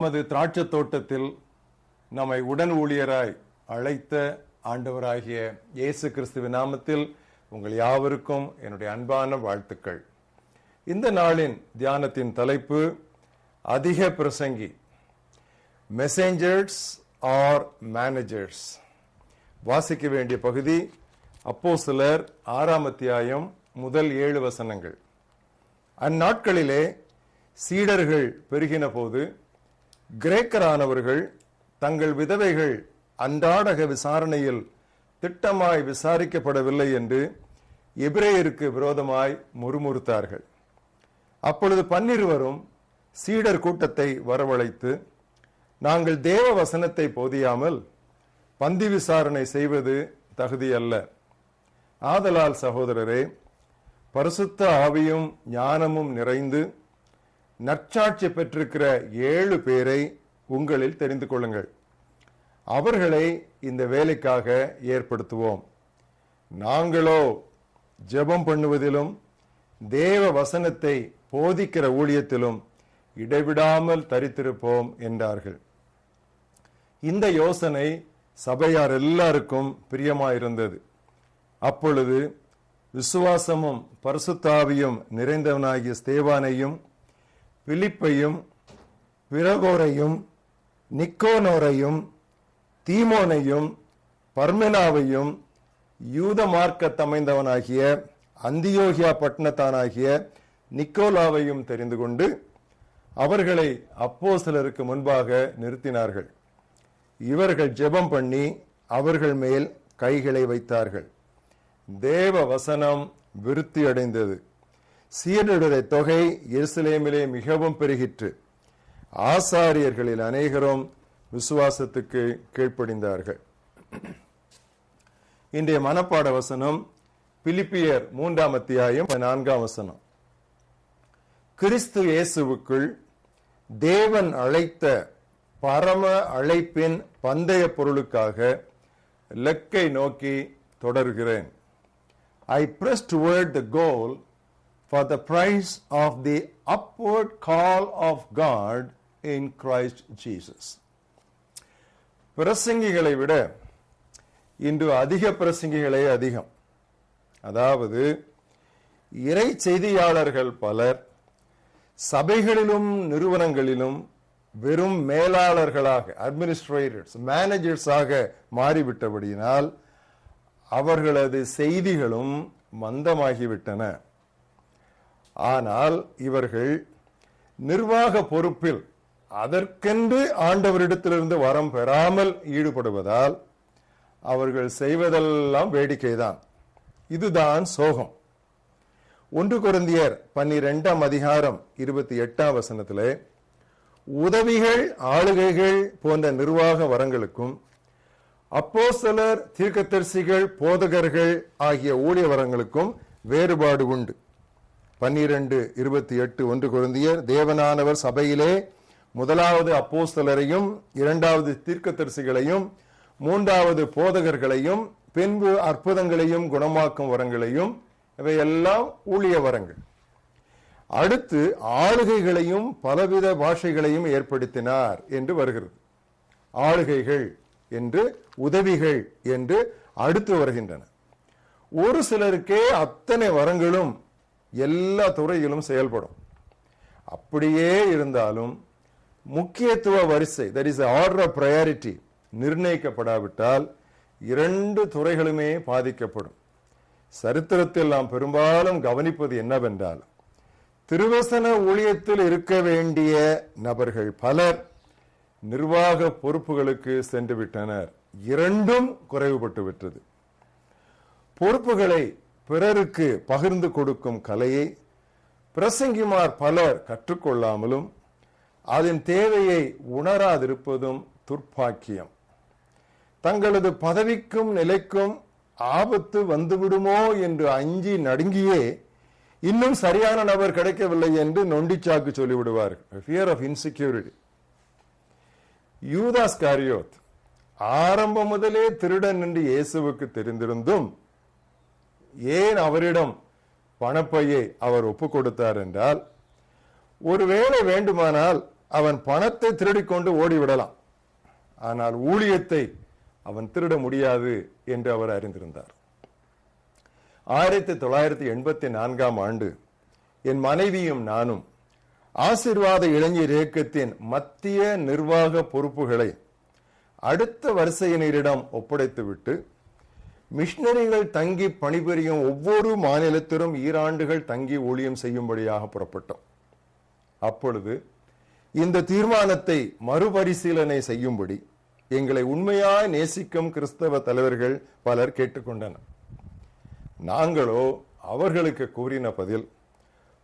நமது திராட்சை தோட்டத்தில் நம்மை உடன் ஊழியராய் அழைத்த ஆண்டவராகிய இயேசு கிறிஸ்துவின் நாமத்தில் உங்கள் யாவருக்கும் என்னுடைய அன்பான வாழ்த்துக்கள். இந்த நாளின் தியானத்தின் தலைப்பு அதிக பிரசங்கி, மெசேஞ்சர்ஸ் ஆர் மேனேஜர்ஸ். வாசிக்க வேண்டிய பகுதி அப்போஸ்தலர் 6ஆம் அத்தியாயம் முதல் 7 வசனங்கள். அந்நாட்களிலே சீடர்கள் பெருகின போது கிரேக்கரானவர்கள் தங்கள் விதவைகள் அன்றாடக விசாரணையில் திட்டமாய் விசாரிக்கப்படவில்லை என்று எபிரேயருக்கு விரோதமாய் முறுமுறுத்தார்கள். அப்பொழுது 12 சீடர் கூட்டத்தை வரவழைத்து, நாங்கள் தேவ வசனத்தை போதியாமல் பந்தி விசாரணை செய்வது தகுதியல்ல. ஆதலால் சகோதரரே, பரிசுத்த ஆவியும் ஞானமும் நிறைந்து நற்சாட்சி பெற்றிருக்கிற 7 பேரை உங்களில் தெரிந்து கொள்ளுங்கள். அவர்களை இந்த வேலைக்காக ஏற்படுத்துவோம். நாங்களோ ஜெபம் பண்ணுவதிலும் தேவ வசனத்தை போதிக்கிற ஊழியத்திலும் இடைவிடாமல் தரித்திருப்போம் என்றார்கள். இந்த யோசனை சபையார் எல்லாருக்கும் பிரியமாயிருந்தது. அப்பொழுது விசுவாசமும் பரிசுத்தாவியும் நிறைந்தவனாகிய ஸ்தேவானையும், பிலிப்பையும், பிரகோரையும், நிக்கோனோரையும், தீமோனையும், பர்மெனாவையும், யூத மார்க்கத்தமைந்தவனாகிய அந்தியோகியா பட்டணத்தானாகிய நிக்கோலாவையும் தெரிந்து கொண்டு அவர்களை அப்போஸ்தலருக்கு முன்பாக நிறுத்தினார்கள். இவர்கள் ஜெபம் பண்ணி அவர்கள் மேல் கைகளை வைத்தார்கள். தேவ வசனம் விருத்தி அடைந்தது. சீடருடைய தொகை எருசலேமிலே மிகவும் பெருகிற்று. ஆசாரியர்களில் அநேகரும் விசுவாசத்துக்கு கீழ்ப்படிந்தார்கள். இன்றைய மனப்பாட வசனம் பிலிப்பியர் 3ஆம் அத்தியாயம் 4ஆம் வசனம். கிறிஸ்து இயேசுவுக்குள் தேவன் அழைத்த பரம அழைப்பின் பந்தய பொருளுக்காக இலக்கை நோக்கி தொடர்கிறேன். I press toward the goal for the prize of the upward call of God in Christ Jesus. பிரசங்கிகளை விட இன்று அதிக பிரசங்கிகளே அதிகம். அதாவது இறை செய்தியாளர்கள் பலர் சபைகளிலும் நிறுவனங்களிலும் வெறும் மேலாளர்களாக, அட்மினிஸ்ட்ரேட்டர்ஸ், மேனேஜர்ஸாக மாறிவிட்டபடியினால் அவர்களது செய்திகளும் மந்தமாகிவிட்டன. ஆனால் இவர்கள் நிர்வாக பொறுப்பில் அதற்கென்று ஆண்டவரிடத்திலிருந்து வரம் பெறாமல் ஈடுபடுவதால் அவர்கள் செய்வதெல்லாம் வேடிக்கைதான். இதுதான் சோகம். 1 கொரிந்தியர் 12ஆம் அதிகாரம் 28ஆம் வசனத்திலே உதவிகள், ஆளுகைகள் போன்ற நிர்வாக வரங்களுக்கும் அப்போஸ்தலர், தீர்க்கதரிசிகள், போதகர்கள் ஆகிய ஊழிய வரங்களுக்கும் வேறுபாடு உண்டு. 12:28 1 கொரிந்தியர், தேவனானவர் சபையிலே முதலாவது அப்போஸ்தலரையும், 2வது தீர்க்கதரிசிகளையும், 3வது போதகர்களையும், பின்பு அற்புதங்களையும் குணமாக்கும் வரங்களையும், இவையெல்லாம் ஊழிய வரங்கள். அடுத்து ஆளுகைகளையும் பலவித பாஷைகளையும் ஏற்படுத்தினார் என்று வருகிறது. ஆளுகைகள் என்று, உதவிகள் என்று அடுத்து வருகின்றன. ஒரு சிலருக்கே அத்தனை வரங்களும் எல்லா துறையிலும் செயல்படும். அப்படியே இருந்தாலும் முக்கியத்துவ வரிசை, that is the order of priority, நிர்ணயிக்கப்படாவிட்டால் 2 துறைகளுமே பாதிக்கப்படும். சரித்திரத்தில் நாம் பெரும்பாலும் கவனிப்பது என்னவென்றால், திருவசன ஊழியத்தில் இருக்க வேண்டிய நபர்கள் பலர் நிர்வாக பொறுப்புகளுக்கு சென்று விட்டனர். 2ம் குறைவுபட்டு விட்டது. பொறுப்புகளை பிறருக்கு பகிர்ந்து கொடுக்கும் கலையை பிரசங்கிமார் பலர் கற்றுக்கொள்ளாமலும் அதன் தேவையை உணராதிருப்பதும் துர்ப்பாக்கியம். தங்களது பதவிக்கும் நிலைக்கும் ஆபத்து வந்துவிடுமோ என்று அஞ்சி நடுங்கியே இன்னும் சரியான நபர் கிடைக்கவில்லை என்று நொண்டிச்சாக்கு சொல்லிவிடுவார்கள். Fear of insecurity. யூதாஸ் காரியோத் ஆரம்பம் முதலே திருடன் என்று இயேசுவுக்கு தெரிந்திருந்தும் ஏன் அவரிடம் பணப்பையை அவர் ஒப்புக் கொடுத்தார் என்றால், ஒருவேளை வேண்டுமானால் அவன் பணத்தை திருடிக்கொண்டு ஓடிவிடலாம், ஆனால் ஊழியத்தை அவன் திருட முடியாது என்று அவர் அறிந்திருந்தார். 1984 ஆண்டு என் மனைவியும் நானும் ஆசீர்வாத இளைஞர் இயக்கத்தின் மத்திய நிர்வாக பொறுப்புகளை அடுத்த வரிசையினரிடம் ஒப்படைத்துவிட்டு மிஷனரிகள் தங்கி பணிபுரியும் ஒவ்வொரு மாநிலத்திலும் 2 ஆண்டுகள் தங்கி ஊழியம் செய்யும்படியாக புறப்பட்டோம். அப்பொழுது இந்த தீர்மானத்தை மறுபரிசீலனை செய்யும்படி எங்களை உண்மையாய் நேசிக்கும் கிறிஸ்தவ தலைவர்கள் பலர் கேட்டுக்கொண்டனர். நாங்களோ அவர்களுக்கு கூறின பதில்,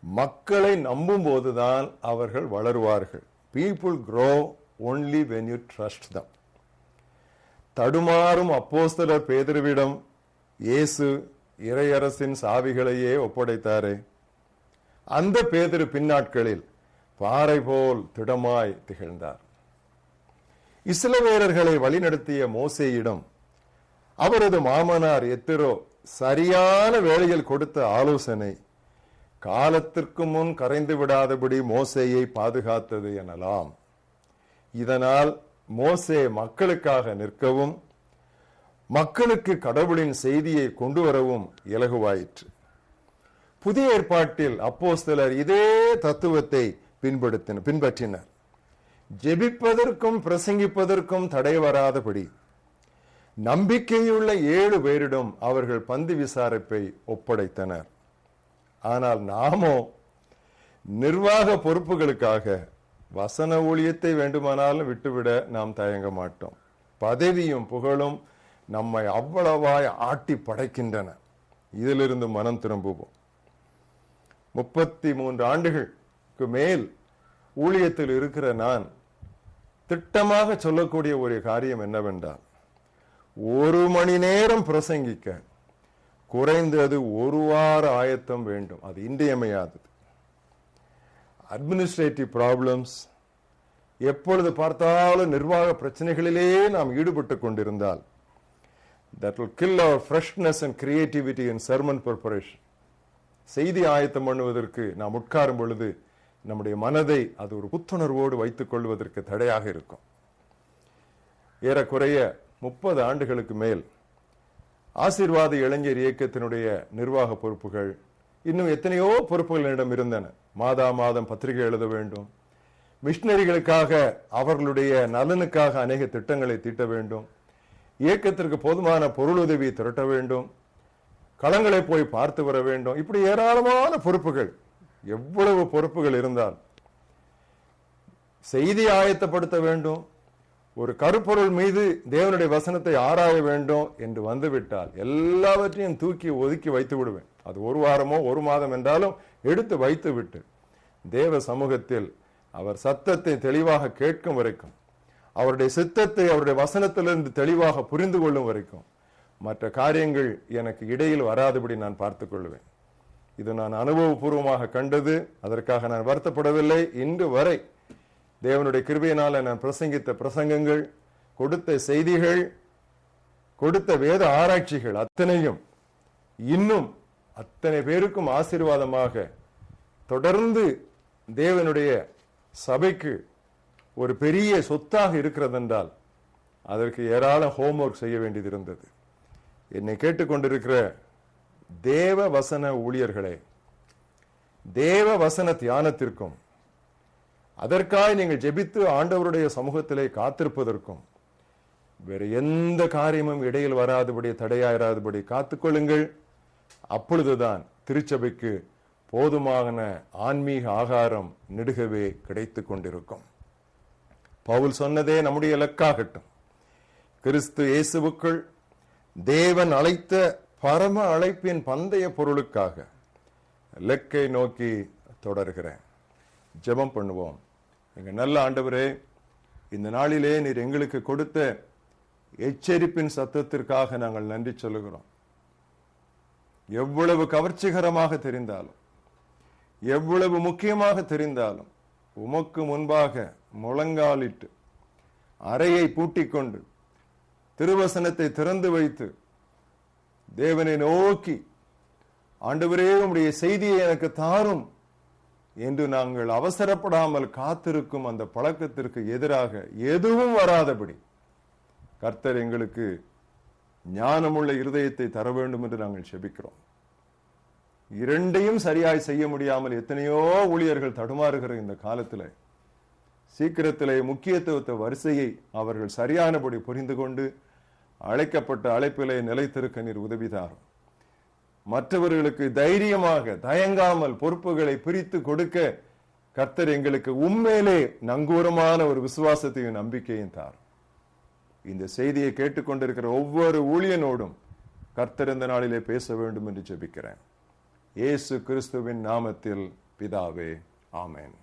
மக்களை நம்பும் போதுதான் அவர்கள் வளருவார்கள். People grow only when you trust them. தடுமாறும் அப்போஸ்தலர் பேதுருவிடம் இயேசு இறையரசின் சாவிகளையே ஒப்படைத்தாரே, அந்த பேதுரு பின்னாட்களில் பாறை போல் திடமாய் திகழ்ந்தார். இஸ்ரவேலர்களை வழிநடத்திய மோசேயிடம் அவரது மாமனார் எத்திரோ சரியான வேளையில் கொடுத்த ஆலோசனை காலத்திற்கு முன் கரைந்து விடாதபடி மோசேயை பாதுகாத்தது எனலாம். இதனால் மோசே மக்களுக்காக நிற்கவும் மக்களுக்கு கடவுளின் செய்தியை கொண்டு வரவும் இலகுவாயிற்று. புதிய ஏற்பாட்டில் அப்போஸ்தலர் இதே தத்துவத்தை பின்பற்றினர். ஜெபிப்பதற்கும் பிரசங்கிப்பதற்கும் தடை வராதபடி நம்பிக்கையுள்ள 7 பேரிடம் அவர்கள் பந்து விசாரிப்பை ஒப்படைத்தனர். ஆனால் நாமோ நிர்வாக பொறுப்புகளுக்காக வசன ஊழியத்தை வேண்டுமானாலும் விட்டுவிட நாம் தயங்க மாட்டோம். பதவியும் புகழும் நம்மை அவ்வளவாய் ஆட்டி படைக்கின்றன. இதிலிருந்து மனம் திரும்புவோம். 33 ஆண்டுகளுக்கு மேல் ஊழியத்தில் இருக்கிற நான் திட்டமாக சொல்லக்கூடிய ஒரு காரியம் என்னவென்றால், 1 மணி நேரம் பிரசங்கிக்க குறைந்தது 1 வார ஆயத்தம் வேண்டும். அது இன்றியமையாதது. அட்மினிஸ்ட்ரேட்டிவ் ப்ராப்ளம்ஸ், எப்பொழுது பார்த்தாலும் நிர்வாக பிரச்சனைகளிலே நாம் ஈடுபட்டு கொண்டிருந்தால், that will kill our freshness and creativity in sermon preparation. செய்தி ஆயத்தம் பண்ணுவதற்கு நாம் உட்காரும் பொழுது நம்முடைய மனதை அது ஒரு புத்துணர்வோடு வைத்துக் கொள்வதற்கு தடையாக இருக்கும். ஏறக்குறைய 30 ஆண்டுகளுக்கு மேல் ஆசீர்வாத இளைஞர் இயக்கத்தினுடைய நிர்வாக பொறுப்புகள், இன்னும் எத்தனையோ பொறுப்புகள் என்னிடம் இருந்தன. மாதம் பத்திரிகை எழுத வேண்டும், மிஷனரிகளுக்காக அவர்களுடைய நலனுக்காக அநேக திட்டங்களை தீட்ட வேண்டும், இயக்கத்திற்கு போதுமான பொருளுதவி திரட்ட வேண்டும், களங்களை போய் பார்த்து வர வேண்டும். இப்படி ஏராளமான பொறுப்புகள். எவ்வளவு பொறுப்புகள் இருந்தால் செய்தி ஆயத்தப்படுத்த வேண்டும், ஒரு கருப்பொருள் மீது தேவனுடைய வசனத்தை ஆராய வேண்டும் என்று வந்துவிட்டால் எல்லாவற்றையும் தூக்கி ஒதுக்கி வைத்து விடுவேன். அது 1 வாரமோ 1 மாதம் என்றாலும் எடுத்து வைத்து விட்டு தேவ சமூகத்தில் அவர் சத்தத்தை தெளிவாக கேட்கும் வரைக்கும், அவருடைய சித்தத்தை அவருடைய வசனத்திலிருந்து தெளிவாக புரிந்து கொள்ளும் வரைக்கும் மற்ற காரியங்கள் எனக்கு இடையில் வராதபடி நான் பார்த்துக் கொள்வேன். இது நான் அனுபவபூர்வமாக கண்டது. அதற்காக நான் வருத்தப்படவில்லை. இன்று வரை தேவனுடைய கிருபையினால நான் பிரசங்கித்த பிரசங்கங்கள், கொடுத்த செய்திகள், கொடுத்த வேத ஆராய்ச்சிகள் அத்தனையும் இன்னும் அத்தனை பேருக்கும் ஆசீர்வாதமாக தொடர்ந்து தேவனுடைய சபைக்கு ஒரு பெரிய சொத்தாக இருக்கிறது என்றால் அதற்கு ஏராளம் ஹோம்வொர்க் செய்ய வேண்டியது இருந்தது. என்னை கேட்டுக்கொண்டிருக்கிற தேவ வசன ஊழியர்களே, தேவ வசன தியானத்திற்கும் அதற்காக நீங்கள் ஜெபித்து ஆண்டவருடைய சமூகத்திலே காத்திருப்பதற்கும் வேறு எந்த காரியமும் இடையில் வராதபடி தடையாயிராதபடி காத்துக்கொள்ளுங்கள். அப்பொழுதுதான் திருச்சபைக்கு போதுமான ஆன்மீக ஆகாரம் நெடுகவே கிடைத்துக் கொண்டிருக்கும். பவுல் சொன்னதே நம்முடைய இலக்காகட்டும். கிறிஸ்து இயேசுவுக்குள் தேவன் அழைத்த பரம அழைப்பின் பந்தய பொருளுக்காக இலக்கை நோக்கி தொடர்கிறேன். ஜெபம் பண்ணுவோம். எங்க நல்ல ஆண்டவரே, இந்த நாளிலே நீர் எங்களுக்கு கொடுத்த எச்சரிப்பின் சத்தத்திற்காக நாங்கள் நன்றி சொல்லுகிறோம். எவ்வளவு கவர்ச்சிகரமாக தெரிந்தாலும், எவ்வளவு முக்கியமாக தெரிந்தாலும், உமக்கு முன்பாக முழங்காலிட்டு அறையை பூட்டிக்கொண்டு திருவசனத்தை திறந்து வைத்து தேவனை நோக்கி, ஆண்டவரே உம்முடைய செய்தியை எனக்கு தாரும் என்று நாங்கள் அவசரப்படாமல் காத்திருக்கும் அந்த பழக்கத்திற்கு எதிராக எதுவும் வராதபடி கர்த்தர் எங்களுக்கு ஞானமுள்ள இருதயத்தை தர வேண்டும் என்று நாங்கள் செபிக்கிறோம். இரண்டையும் சரியாய் செய்ய முடியாமல் எத்தனையோ ஊழியர்கள் தடுமாறுகிற இந்த காலத்தில் சீக்கிரத்திலே முக்கியத்துவத்தை வரிசையை அவர்கள் சரியானபடி புரிந்து கொண்டு அழைக்கப்பட்ட அழைப்பிலே நிலைத்திருக்க நீர் உதவிதாரும். மற்றவர்களுக்கு தைரியமாக தயங்காமல் பொறுப்புகளை பிரித்து கொடுக்க கர்த்தர் எங்களுக்கு உண்மையிலே நங்கூரமான ஒரு விசுவாசத்தையும் நம்பிக்கையும் தாரும். இந்த செய்தியை கேட்டுக்கொண்டிருக்கிற ஒவ்வொரு ஊழியனோடும் கர்த்தர் இந்த நாளிலே பேச வேண்டும் என்று ஜெபிக்கிறேன். இயேசு கிறிஸ்துவின் நாமத்தில் பிதாவே, ஆமென்.